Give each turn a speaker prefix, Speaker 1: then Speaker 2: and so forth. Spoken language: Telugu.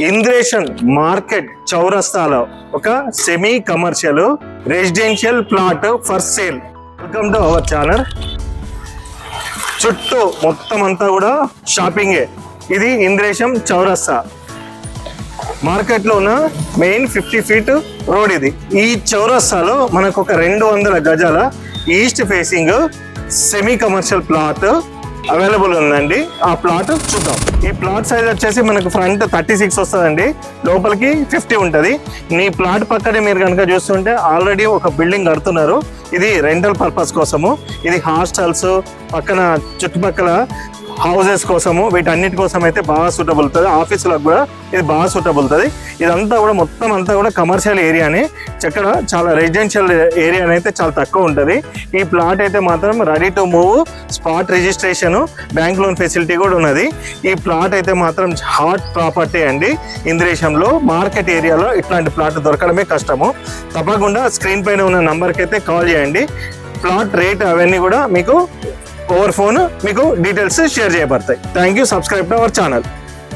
Speaker 1: ఇంద్రేషన్ మార్కెట్ చౌరస్తాలో ఒక semi commercial residential plot for sale. Welcome to our channel. చుట్టూ మొత్తం అంతా కూడా షాపింగే. ఇది ఇంద్రేశం చౌరస్తా మార్కెట్ లో ఉన్న మెయిన్ 50 ఫీట్ రోడ్ ఇది. ఈ చౌరస్తాలో మనకు ఒక 200 గజాల east facing semi commercial plot available ఉందండి. ఆ ప్లాట్ చూద్దాం. ఈ ప్లాట్ సైజ్ వచ్చేసి మనకు ఫ్రంట్ 36 వస్తుందండి, లోపలికి 50 ఉంటుంది. ఈ ప్లాట్ పక్కనే మీరు కనుక చూస్తుంటే ఆల్రెడీ ఒక బిల్డింగ్ కడుతున్నారు. ఇది రెంటల్ పర్పస్ కోసము. ఇది హాస్టల్స్ పక్కన చుట్టుపక్కల హౌసెస్ కోసము వీటన్నిటి కోసం అయితే బాగా సూటబుల్ అవుతుంది. ఆఫీసులకు కూడా ఇది బాగా సూటబుల్ అవుతుంది. ఇదంతా కూడా మొత్తం అంతా కూడా కమర్షియల్ ఏరియానే. ఇక్కడ చాలా రెసిడెన్షియల్ ఏరియా అయితే చాలా తక్కువ ఉంటుంది. ఈ ప్లాట్ అయితే మాత్రం ready to move, spot registration, bank loan facility కూడా ఉన్నది. ఈ ప్లాట్ అయితే మాత్రం హాట్ ప్రాపర్టీ అండి. ఇంద్రేశంలో మార్కెట్ ఏరియాలో ఇట్లాంటి ప్లాట్ దొరకడమే కష్టము. తప్పకుండా స్క్రీన్ పైన ఉన్న నంబర్కి అయితే కాల్ చేయండి. ప్లాట్ రేట్ అవన్నీ కూడా మీకు ఓవర్ ఫోన్ మీకు డీటెయిల్స్ షేర్ చేయబడతాయి. Thank you. Subscribe to our channel.